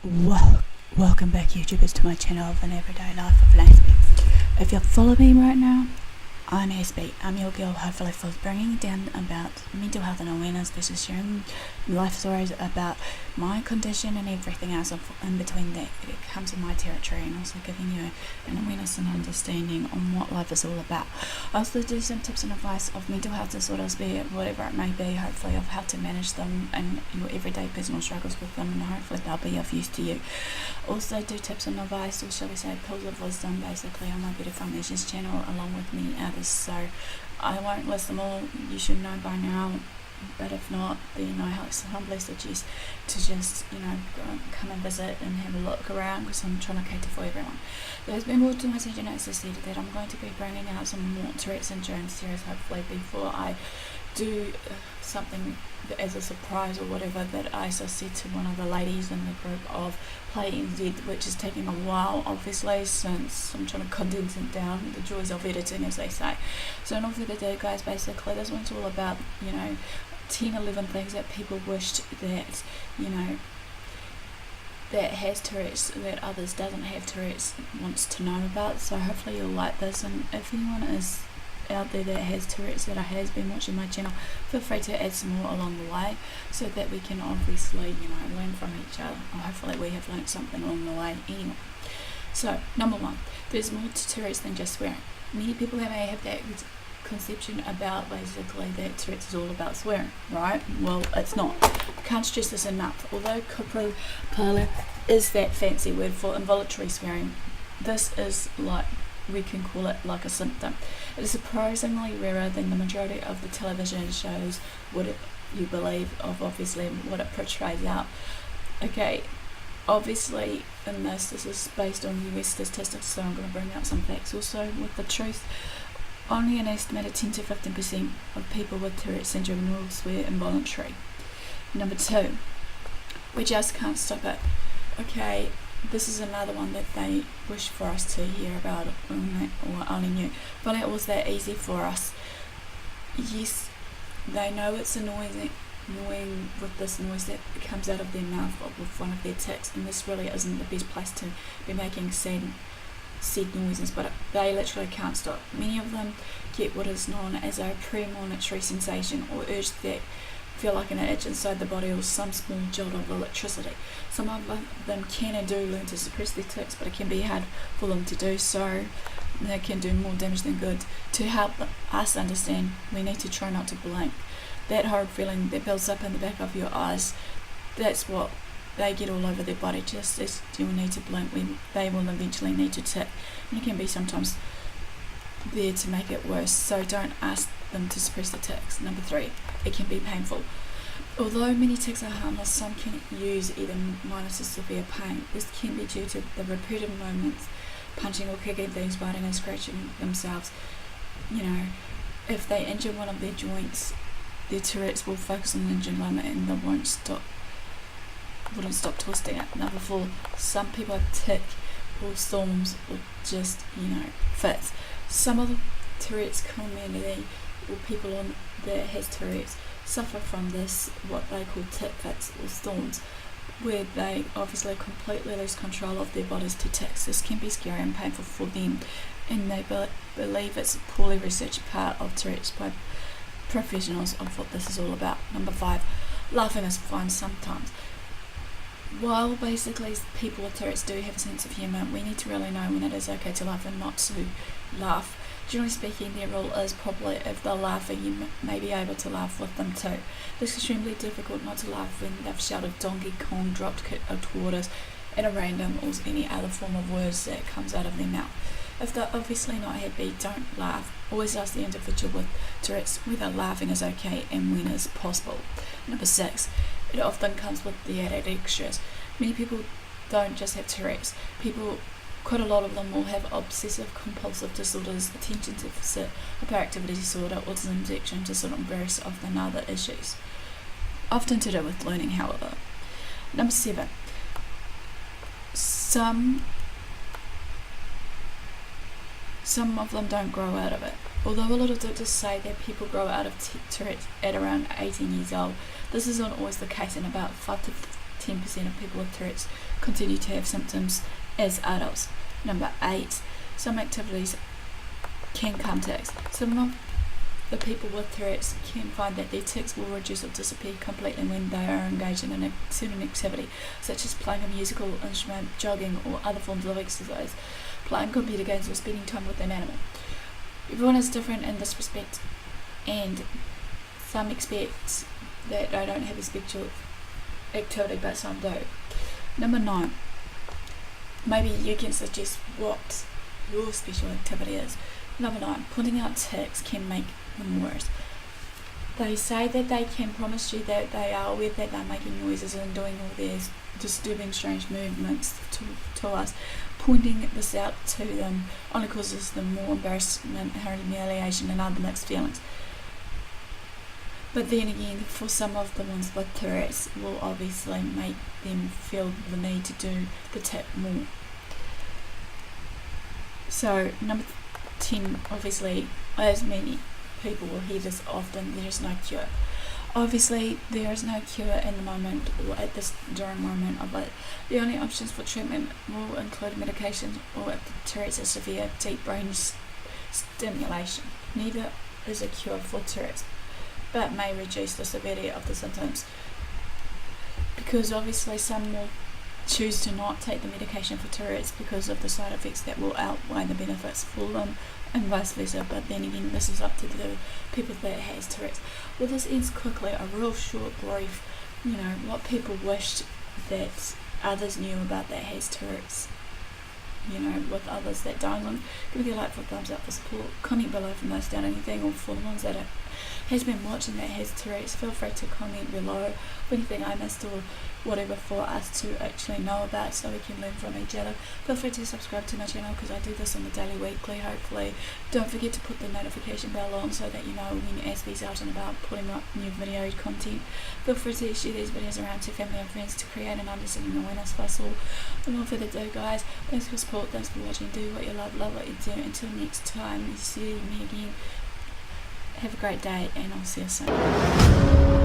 Welcome back, YouTubers, to my channel of an everyday life of Aspie. If you follow me right now, I'm Aspie. I'm your girl, hopefully, for bringing down about mental health and awareness, versus sharing life stories about my condition and everything else in between that. It comes in my territory, and also giving you an awareness and understanding on what life is all about. I also do some tips and advice of mental health disorders, be it whatever it may be, hopefully of how to manage them and your everyday personal struggles with them, and hopefully they'll be of use to you. Also do tips and advice, or shall we say pills of wisdom, basically on my Beautiful Measures channel, along with many others. So I won't list them all, you should know by now, but if not, then I humbly suggest to just, come and visit and have a look around, because I'm trying to cater for everyone. There's been more to my suggestion, as I said, that I'm going to be bringing out some more Tourette's syndrome series, hopefully, before I do something as a surprise or whatever, that I said to one of the ladies in the group of Play NZ, which is taking a while, obviously, since I'm trying to condense it down, the joys of editing, as they say. So in all further ado, guys, basically this one's all about 10-11 things that people wished that that has Tourette's, that others doesn't have Tourette's, wants to know about. So hopefully you'll like this, and if anyone is out there that has Tourette's that has been watching my channel, feel free to add some more along the way, so that we can obviously learn from each other, or hopefully we have learned something along the way anyway. So number one, there's more to Tourette's than just swearing. Many people may have that conception about basically that Tourette's is all about swearing, right? Well, it's not. I can't stress this enough. Although copula is that fancy word for involuntary swearing, this is like, we can call it like a symptom. It is surprisingly rarer than the majority of the television shows would you believe, of obviously what it portrays out. Okay, obviously in this is based on US statistics, so I'm going to bring out some facts also with the truth. Only an estimated 10 to 15% of people with Tourette's syndrome will swear involuntary. Number two, we just can't stop it. Okay, this is another one that they wish for us to hear about, or only knew, but it was that easy for us. Yes, they know it's annoying with this noise that comes out of their mouth with one of their tics, and this really isn't the best place to be making said noises, but they literally can't stop. Many of them get what is known as a premonitory sensation, or urge that feel like an itch inside the body, or some small jolt of electricity. Some of them can and do learn to suppress their tics, but it can be hard for them to do so. They can do more damage than good. To help us understand, we need to try not to blink. That horrid feeling that builds up in the back of your eyes, that's what they get all over their body. Just as you will need to blink, they will eventually need to tic, and it can be sometimes there to make it worse, so don't ask them to suppress the tics. Number three, it can be painful. Although many tics are harmless, some can use either minor to severe pain. This can be due to the repeated movements, punching or kicking things, biting and scratching themselves. If they injure one of their joints, their Tourette's will focus on the injured limit, and they wouldn't stop twisting it. Number four, some people have tic or storms, or just fits. Some of the Tourette's community, or people that has Tourette's, suffer from this, what they call tic fits or storms, where they obviously completely lose control of their bodies to tics. This can be scary and painful for them, and they believe it's a poorly researched part of Tourette's by professionals of what this is all about. Number five, laughing is fine sometimes. While basically people with Tourette's do have a sense of humour, we need to really know when it is okay to laugh and not to laugh. Generally speaking, their rule is probably if they're laughing, you may be able to laugh with them too. It's extremely difficult not to laugh when they've shouted Donkey Kong, dropped toward us, at a random, or any other form of words that comes out of their mouth. If they're obviously not happy, don't laugh. Always ask the individual with Tourette's whether laughing is okay and when is possible. Number six, it often comes with the added extras. Many people don't just have Tourette's. Quite a lot of them will have obsessive compulsive disorders, attention deficit, hyperactivity disorder, autism, addiction disorder, and various of the other issues. Often to do with learning, however. Number seven, some of them don't grow out of it. Although a lot of doctors say that people grow out of Tourette's at around 18 years old, this is not always the case, and about 5 to 10% of people with Tourette's continue to have symptoms as adults. Number 8, some activities can calm tics. Some of the people with Tourette's can find that their tics will reduce or disappear completely when they are engaged in a certain activity, such as playing a musical instrument, jogging, or other forms of exercise, playing computer games, or spending time with an animal. Everyone is different in this respect, and some expect that they don't have a special activity, but some do. Number 9, maybe you can suggest what your special activity is. Number 9, pointing out tics can make them worse. They say that they can promise you that they are aware that they're making noises and doing all these disturbing strange movements to us. Pointing this out to them only causes them more embarrassment, humiliation, and other mixed feelings. But then again, for some of the ones with Tourette's, will obviously make them feel the need to do the tip more. So number 10, obviously, as many people will hear this often, there is no cure. Obviously, there is no cure in the moment or at this during moment of it. The only options for treatment will include medication, or if the Tourette's is severe, deep brain stimulation. Neither is a cure for Tourette's, but may reduce the severity of the symptoms, because obviously some will choose to not take the medication for Tourette's because of the side effects that will outweigh the benefits for them, and vice versa. But then again, this is up to the people that has Tourette's. Well, this ends quickly, a real short brief, what people wished that others knew about that has Tourette's, with others that don't. Give me a like for a thumbs up for support, comment below if you noticed out anything, or for the ones that has been watching that has Tourette's, feel free to comment below for anything I missed or whatever for us to actually know about, so we can learn from each other. Feel free to subscribe to my channel, because I do this on the daily, weekly, hopefully. Don't forget to put the notification bell on so that you know when Aspie's out and about putting up new video content. Feel free to share these videos around to family and friends to create an understanding awareness for us all. Without further ado, guys, thanks for support, thanks for watching, do what you love what you do. Until next time, you see me again. Have a great day, and I'll see you soon.